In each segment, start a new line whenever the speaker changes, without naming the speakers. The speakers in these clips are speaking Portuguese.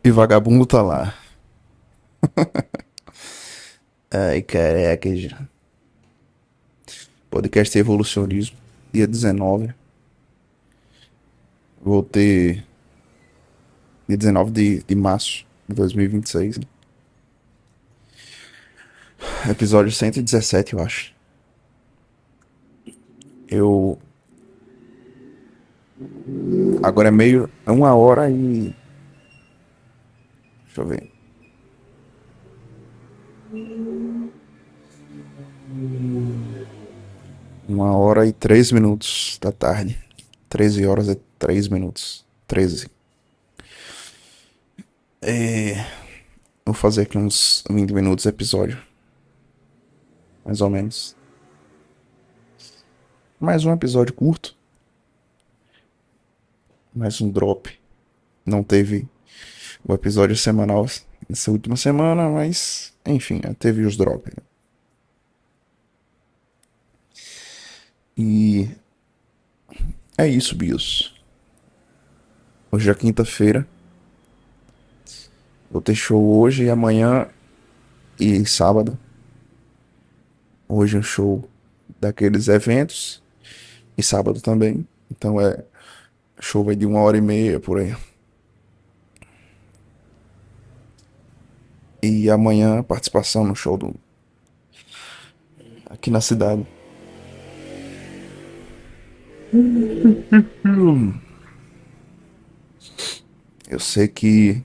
E vagabundo tá lá. Ai, caraca. Podcast Evolucionismo. Dia 19. Vou ter. Dia 19 de março de 2026. Né? Episódio 117, eu acho. Eu. Agora é meio. É 1 hora e. Deixa eu ver. 1 hora e 3 minutos da tarde. 13 horas e 3 minutos. 13. Vou fazer aqui uns 20 minutos de episódio. Mais ou menos. Mais um episódio curto. Mais um drop. Não teve o episódio semanal essa última semana, mas enfim, teve os drops. E é isso, Bios. Hoje é quinta-feira. Vou ter show hoje e amanhã e sábado. Hoje é um show daqueles eventos e sábado também. Então show vai de 1 hora e meia por aí. E amanhã participação no show aqui na cidade. Eu sei que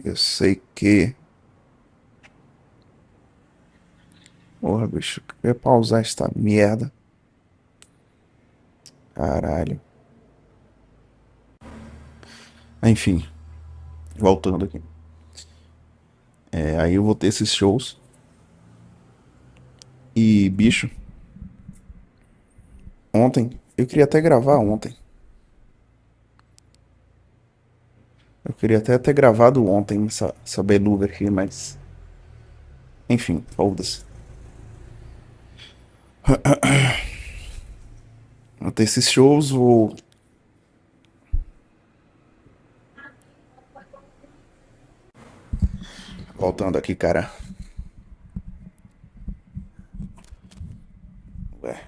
eu sei que porra, bicho, eu ia pausar esta merda. Caralho. Enfim, voltando aqui. Aí eu vou ter esses shows. E, bicho, ontem, eu queria até gravar ontem. Eu queria até ter gravado ontem essa beluga aqui, mas. Enfim, foda-se. Vou ter esses shows, vou. Voltando aqui, cara. Ué,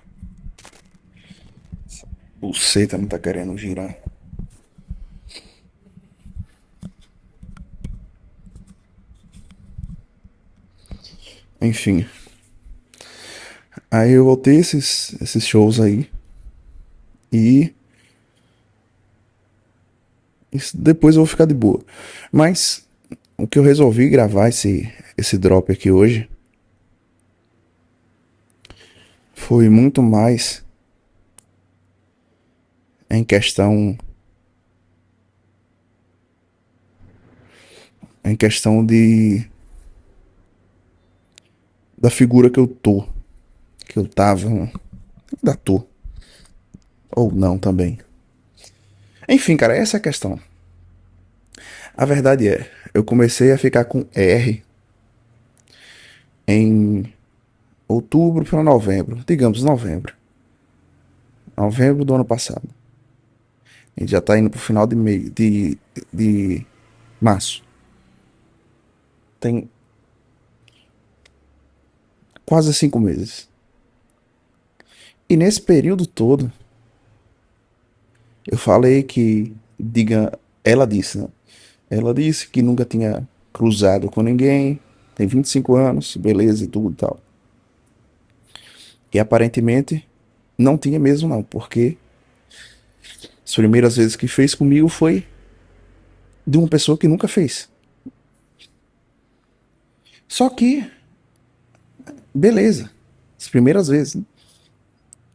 buceta não tá querendo girar. Enfim. Aí eu vou ter esses shows aí. E depois eu vou ficar de boa. Mas o que eu resolvi gravar esse drop aqui hoje foi muito mais em questão em questão de da figura que eu tava, da tô ou não também. Enfim, cara, essa é a questão. A verdade é, eu comecei a ficar com R em outubro para novembro, digamos novembro. Novembro do ano passado. A gente já tá indo pro final de março. Tem quase 5 meses. E nesse período todo, eu falei que, ela disse, né? Ela disse que nunca tinha cruzado com ninguém, tem 25 anos, beleza e tudo e tal. E aparentemente não tinha mesmo não, porque as primeiras vezes que fez comigo foi de uma pessoa que nunca fez. Só que, beleza, as primeiras vezes, né?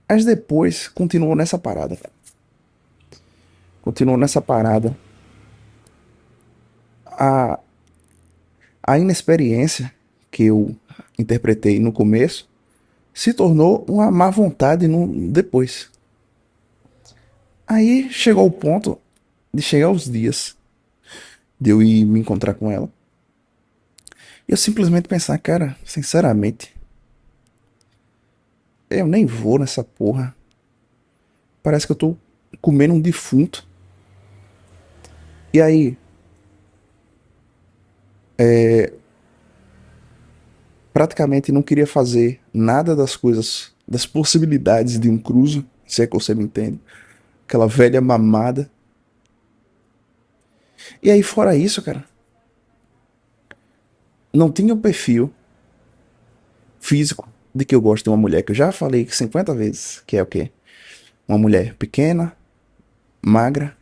Mas depois continuou nessa parada, cara. Continuou nessa parada. A, a inexperiência que eu interpretei no começo se tornou uma má vontade depois. Aí chegou o ponto de chegar os dias de eu ir me encontrar com ela. E eu simplesmente pensar, cara, sinceramente, Eu nem vou nessa porra. Parece que eu tô comendo um defunto. E aí, praticamente não queria fazer nada das coisas, das possibilidades de um cruzo, se é que você me entende. Aquela velha mamada. E aí, fora isso, cara, não tinha o perfil físico de que eu gosto de uma mulher, que eu já falei 50 vezes, que é o quê? Uma mulher pequena, magra.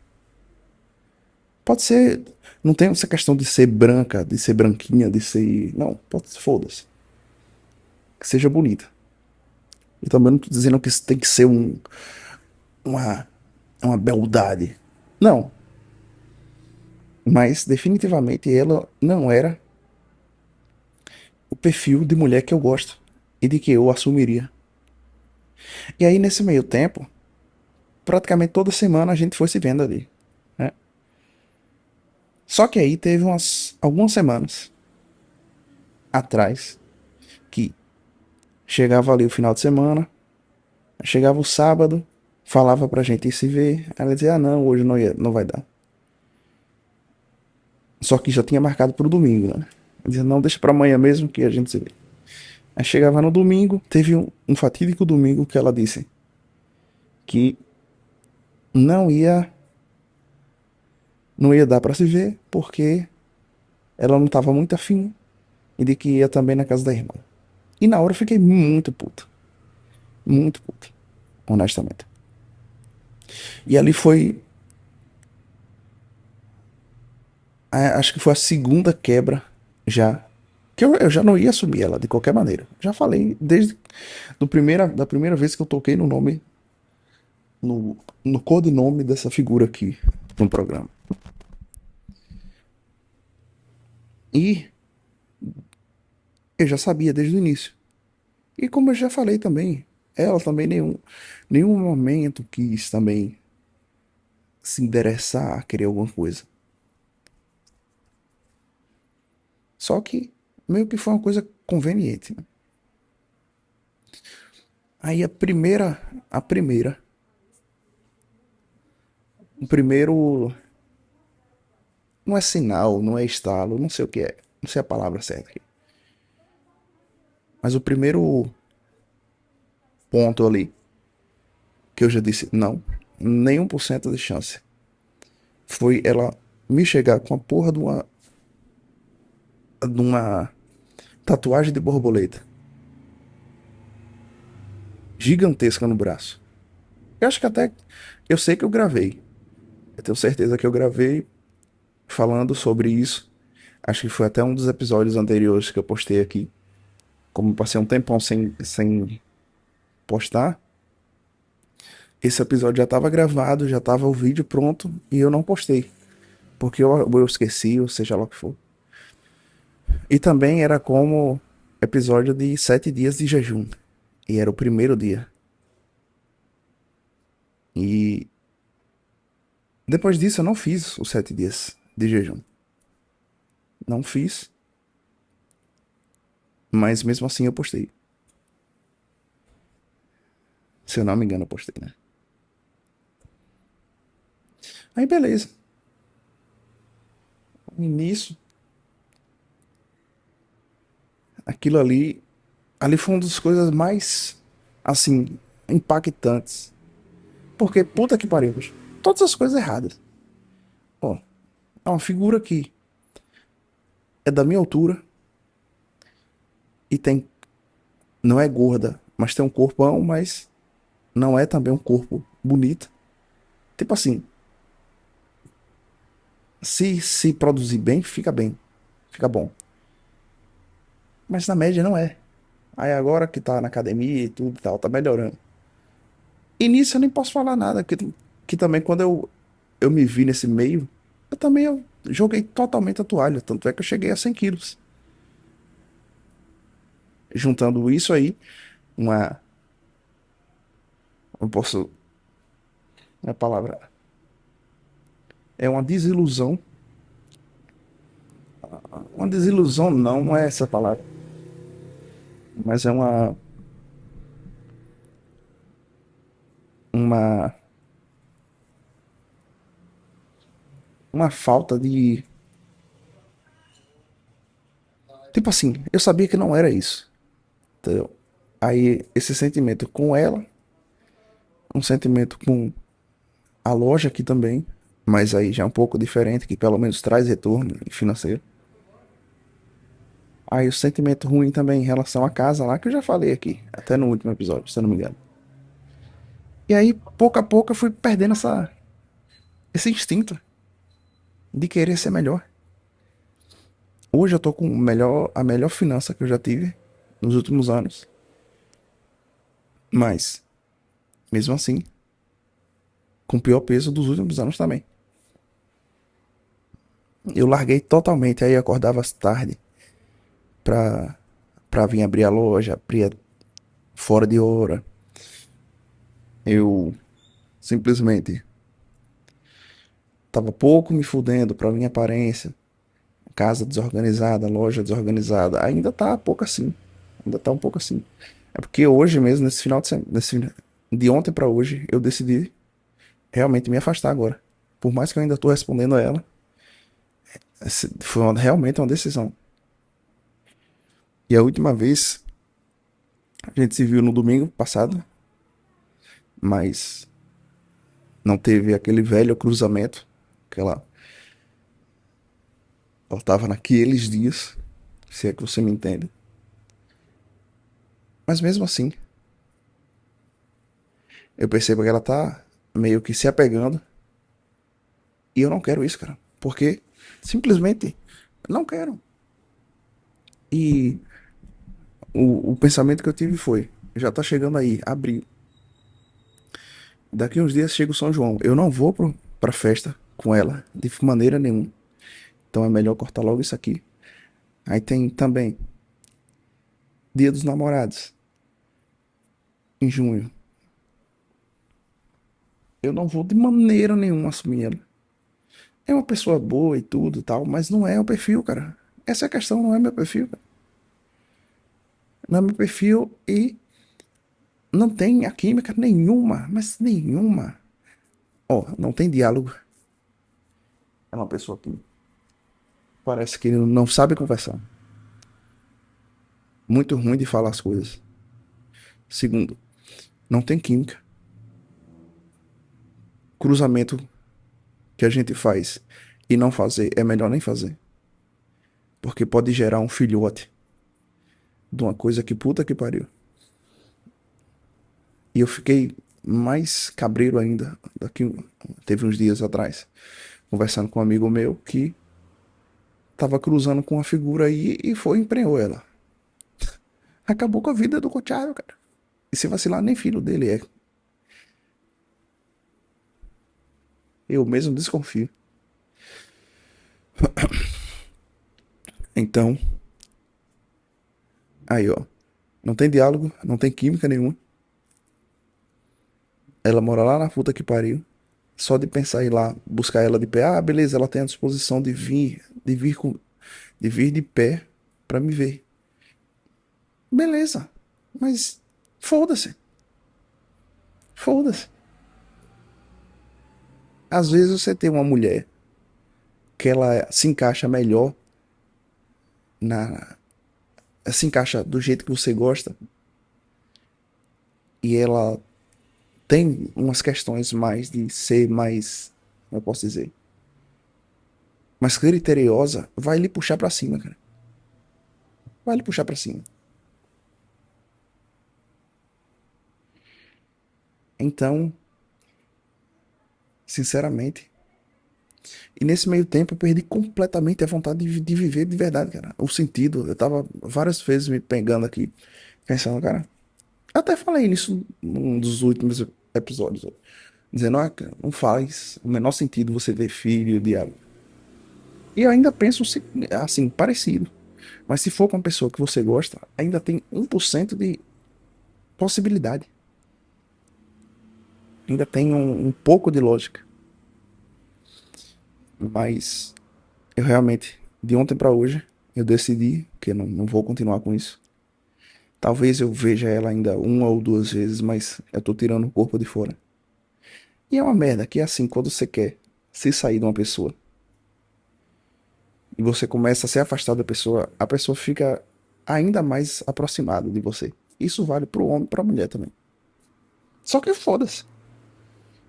Pode ser. Não tem essa questão de ser branca, de ser branquinha, de ser. Não, pode ser, foda-se. Que seja bonita. E também não tô dizendo que isso tem que ser uma, uma beldade. Não. Mas definitivamente ela não era o perfil de mulher que eu gosto e de que eu assumiria. E aí, nesse meio tempo, praticamente toda semana a gente foi se vendo ali, né? Só que aí teve algumas semanas atrás que chegava ali o final de semana, chegava o sábado, falava pra gente ir se ver, ela dizia, ah não, hoje não vai dar. Só que já tinha marcado pro domingo, né? Eu dizia, não, deixa pra amanhã mesmo que a gente se vê. Aí chegava no domingo, teve um fatídico domingo que ela disse que não ia, não ia dar pra se ver porque ela não tava muito afim e de que ia também na casa da irmã. E na hora eu fiquei muito puto, honestamente. E ali foi, acho que foi a segunda quebra já. Que eu já não ia assumir ela de qualquer maneira. Já falei desde da primeira vez que eu toquei no nome, no codinome dessa figura aqui no programa. E eu já sabia desde o início. E como eu já falei também, ela também nenhum momento quis também se interessar, querer alguma coisa. Só que meio que foi uma coisa conveniente, né? Aí o primeiro, não é sinal, não é estalo, não sei o que é, não sei a palavra certa aqui. Mas o primeiro ponto ali que eu já disse não, nenhum por cento de chance, foi ela me chegar com a porra de uma tatuagem de borboleta gigantesca no braço. Eu acho que até, eu sei que eu gravei, eu tenho certeza que eu gravei falando sobre isso. Acho que foi até um dos episódios anteriores que eu postei aqui. Como eu passei um tempão sem postar, esse episódio já estava gravado, já estava o vídeo pronto e eu não postei. Porque eu esqueci, ou seja lá o que for. E também era como episódio de 7 dias de jejum. E era o primeiro dia. E depois disso eu não fiz os 7 dias de jejum. Não fiz, mas mesmo assim eu postei. Se eu não me engano, eu postei, né? Aí beleza. E nisso, aquilo ali. Ali foi uma das coisas mais, assim, impactantes. Porque, puta que pariu, bicho. Todas as coisas erradas. Ó, é uma figura que é da minha altura e tem. Não é gorda, mas tem um corpão, mas não é também um corpo bonito. Tipo assim, se produzir bem, fica bem. Fica bom. Mas na média não é. Aí agora que tá na academia e tudo e tal, tá melhorando. E nisso eu nem posso falar nada, que também quando eu me vi nesse meio, eu joguei totalmente a toalha. Tanto é que eu cheguei a 100 quilos. Juntando isso aí, uma. Eu posso. A palavra. É uma desilusão. Uma desilusão não, não é essa a palavra. Mas é uma. uma, uma falta de. Tipo assim, eu sabia que não era isso. Entendeu? Aí, esse sentimento com ela, um sentimento com a loja aqui também, mas aí já é um pouco diferente, que pelo menos traz retorno financeiro. Aí o sentimento ruim também em relação à casa lá, que eu já falei aqui, até no último episódio, se eu não me engano. E aí, pouco a pouco, eu fui perdendo esse instinto de querer ser melhor. Hoje eu tô com a melhor finança que eu já tive nos últimos anos. Mas, mesmo assim, com o pior peso dos últimos anos também. Eu larguei totalmente, aí eu acordava tarde pra, pra vir abrir a loja, abria fora de hora. Eu simplesmente tava pouco me fudendo pra minha aparência. Casa desorganizada, loja desorganizada. Ainda tá pouco assim. Ainda tá um pouco assim. É porque hoje mesmo, nesse final de semana, de ontem pra hoje, eu decidi realmente me afastar agora. Por mais que eu ainda tô respondendo a ela, foi realmente uma decisão. E a última vez, a gente se viu no domingo passado, mas não teve aquele velho cruzamento que ela tava naqueles dias, se é que você me entende. Mas mesmo assim, eu percebo que ela tá meio que se apegando e eu não quero isso, cara. Porque simplesmente não quero. E o pensamento que eu tive foi: já tá chegando aí, abril. Daqui uns dias chega o São João. Eu não vou pra festa com ela de maneira nenhuma. Então é melhor cortar logo isso aqui. Aí tem também Dia dos Namorados, em junho. Eu não vou de maneira nenhuma assumir ela. É uma pessoa boa e tudo e tal, mas não é o perfil, cara. Essa é a questão, não é meu perfil, cara. Não é meu perfil e não tem a química nenhuma, mas nenhuma. Ó, não tem diálogo. É uma pessoa que parece que não sabe conversar. Muito ruim de falar as coisas. Segundo, não tem química. Cruzamento que a gente faz e não fazer, é melhor nem fazer. Porque pode gerar um filhote de uma coisa que puta que pariu. E eu fiquei mais cabreiro ainda. Teve uns dias atrás, conversando com um amigo meu que tava cruzando com uma figura aí e foi e emprenhou ela. Acabou com a vida do Cotiaro, cara. E se vacilar, nem filho dele é. Eu mesmo desconfio. Então, aí ó. Não tem diálogo, não tem química nenhuma. Ela mora lá na puta que pariu. Só de pensar em ir lá buscar ela de pé. Ah, beleza, ela tem a disposição de vir de pé pra me ver. Beleza. Mas foda-se. Foda-se. Às vezes você tem uma mulher que ela se encaixa melhor na. Se encaixa do jeito que você gosta. E ela tem umas questões mais de ser mais. Como eu posso dizer? Mais criteriosa. Vai lhe puxar pra cima, cara. Vai lhe puxar pra cima. Então, sinceramente. E nesse meio tempo eu perdi completamente a vontade de viver de verdade, cara. O sentido. Eu tava várias vezes me pegando aqui, pensando, cara. Eu até falei nisso num dos últimos episódios. Ó, dizendo, ah, cara, não faz o menor sentido você ter filho, diabo. E eu ainda penso assim, parecido. Mas se for com uma pessoa que você gosta, ainda tem 1% de possibilidade. Ainda tem um pouco de lógica. Mas eu realmente, de ontem pra hoje, eu decidi que eu não vou continuar com isso. Talvez eu veja ela ainda uma ou duas vezes, mas eu tô tirando o corpo de fora. E é uma merda que é assim, quando você quer se sair de uma pessoa e você começa a se afastar da pessoa, a pessoa fica ainda mais aproximada de você. Isso vale pro homem e pra mulher também. Só que foda-se.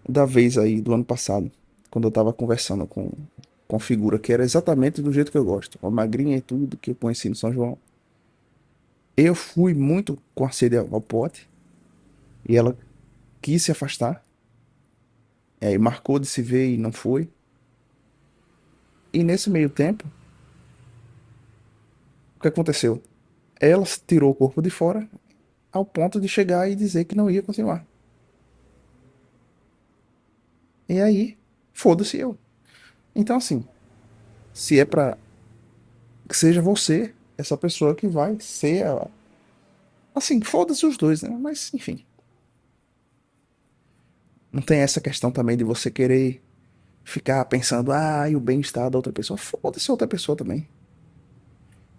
Da vez aí, do ano passado, quando eu tava conversando com figura que era exatamente do jeito que eu gosto, uma magrinha e tudo, que eu conheci no São João, eu fui muito com a sede ao pote e ela quis se afastar, aí marcou de se ver e não foi. E nesse meio tempo, o que aconteceu? Ela tirou o corpo de fora ao ponto de chegar e dizer que não ia continuar. E aí, foda-se eu. Então, assim, se é pra que seja você, essa pessoa que vai ser a. Assim, foda-se os dois, né? Mas, enfim. Não tem essa questão também de você querer ficar pensando, ah, e o bem-estar da outra pessoa. Foda-se a outra pessoa também.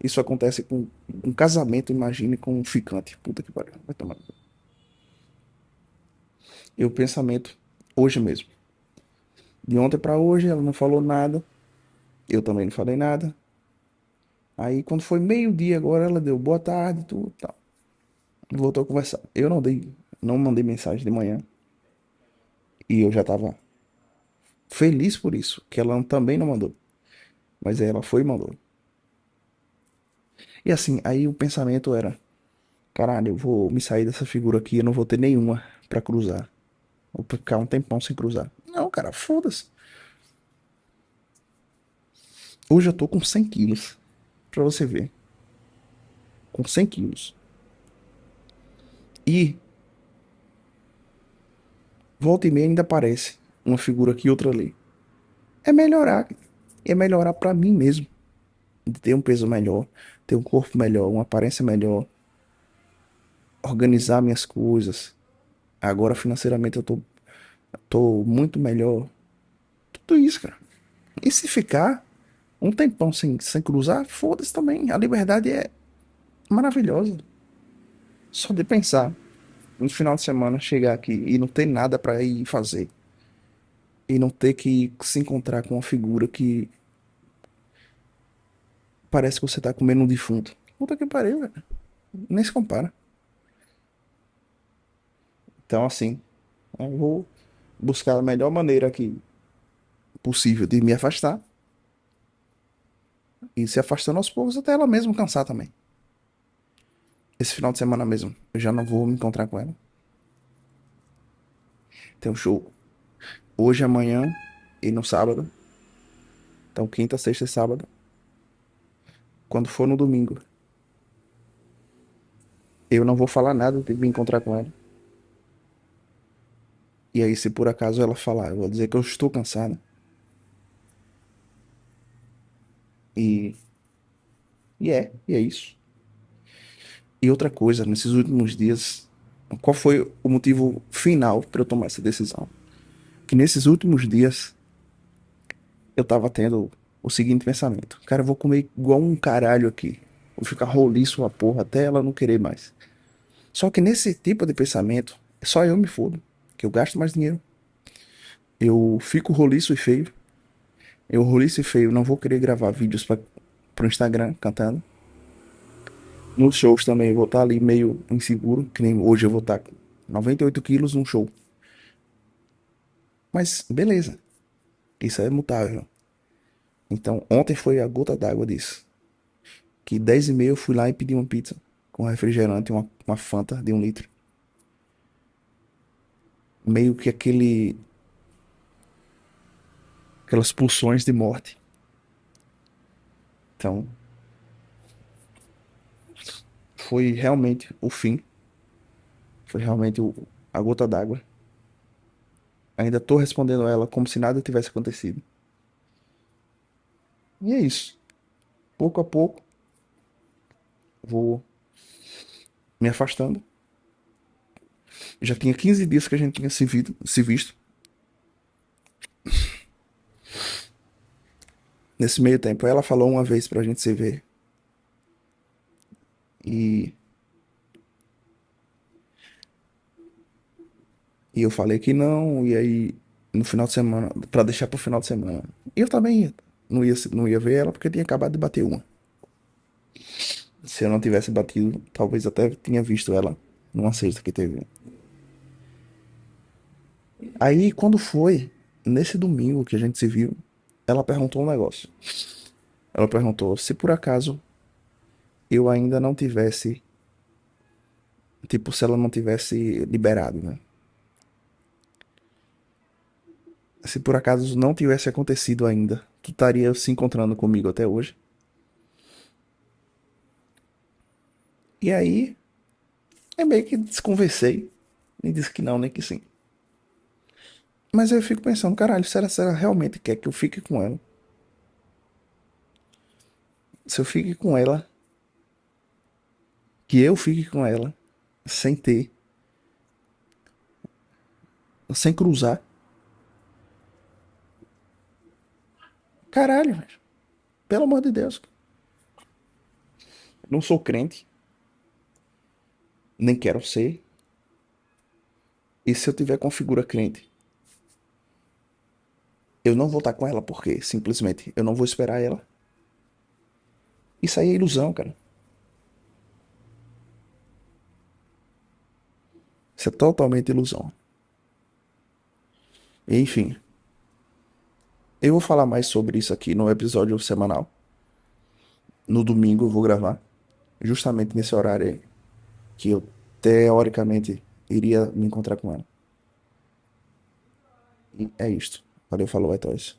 Isso acontece com um casamento, imagine, com um ficante. Puta que pariu. Vai tomar. E o pensamento, hoje mesmo. De ontem pra hoje, ela não falou nada. Eu também não falei nada. Aí quando foi meio-dia agora, ela deu boa tarde, tudo, tal. Voltou a conversar. Eu não mandei mensagem de manhã e eu já tava feliz por isso, que ela também não mandou, mas aí ela foi e mandou. E assim, aí o pensamento era, caralho, eu vou me sair dessa figura aqui, eu não vou ter nenhuma pra cruzar. Vou ficar um tempão sem cruzar. Não, cara, foda-se. Hoje eu tô com 100 quilos, pra você ver. Com 100 quilos. E volta e meia ainda aparece uma figura aqui e outra ali. É melhorar. É melhorar pra mim mesmo. De ter um peso melhor, ter um corpo melhor, uma aparência melhor, organizar minhas coisas. Agora financeiramente tô muito melhor. Tudo isso, cara. E se ficar um tempão sem cruzar, foda-se também. A liberdade é maravilhosa. Só de pensar no final de semana chegar aqui e não ter nada pra ir fazer. E não ter que se encontrar com uma figura que parece que você tá comendo um defunto. Puta que pariu, velho. Nem se compara. Então, assim, eu vou buscar a melhor maneira que possível de me afastar e se afastando aos poucos até ela mesma cansar também. Esse final de semana mesmo, eu já não vou me encontrar com ela. Tem um show hoje, amanhã e no sábado. Então, quinta, sexta e sábado. Quando for no domingo, eu não vou falar nada de me encontrar com ela. E aí, se por acaso ela falar, eu vou dizer que eu estou cansada. E, e é isso. E outra coisa, nesses últimos dias, qual foi o motivo final para eu tomar essa decisão? Que nesses últimos dias eu tava tendo o seguinte pensamento: cara, eu vou comer igual um caralho aqui. Vou ficar roliço a porra até ela não querer mais. Só que nesse tipo de pensamento, só eu me fodo. Que eu gasto mais dinheiro. Eu fico roliço e feio. Eu roliço e feio, não vou querer gravar vídeos para pro Instagram cantando. Nos shows também eu vou estar ali meio inseguro, que nem hoje eu vou estar com 98 quilos num show. Mas beleza, isso é mutável. Então ontem foi a gota d'água disso. Que 10h30 eu fui lá e pedi uma pizza com refrigerante, uma Fanta de 1 litro. Meio que aquelas pulsões de morte. Então foi realmente o fim. Foi realmente a gota d'água. Ainda tô respondendo a ela como se nada tivesse acontecido. E é isso. Pouco a pouco vou me afastando. Já tinha 15 dias que a gente tinha se visto. Nesse meio tempo, ela falou uma vez pra gente se ver. E, e eu falei que não. E aí no final de semana, pra deixar pro final de semana. E eu também não ia ver ela porque eu tinha acabado de bater uma. Se eu não tivesse batido, talvez até tinha visto ela numa sexta que teve. Aí, quando foi, nesse domingo que a gente se viu, ela perguntou um negócio. Ela perguntou se por acaso eu ainda não tivesse, tipo, se ela não tivesse liberado, né? Se por acaso não tivesse acontecido ainda, tu estaria se encontrando comigo até hoje? E aí, eu meio que desconversei e disse que não, nem que sim. Mas aí eu fico pensando, caralho, se ela realmente quer que eu fique com ela? Se eu fique com ela, que eu fique com ela, sem ter, sem cruzar. Caralho, velho. Pelo amor de Deus. Não sou crente, nem quero ser. E se eu tiver com figura crente, eu não vou estar com ela porque simplesmente eu não vou esperar ela. Isso aí é ilusão, cara. Isso é totalmente ilusão. Enfim, eu vou falar mais sobre isso aqui no episódio semanal. No domingo eu vou gravar, justamente nesse horário aí, que eu teoricamente iria me encontrar com ela. E é isto. Valeu, falou, é nóis.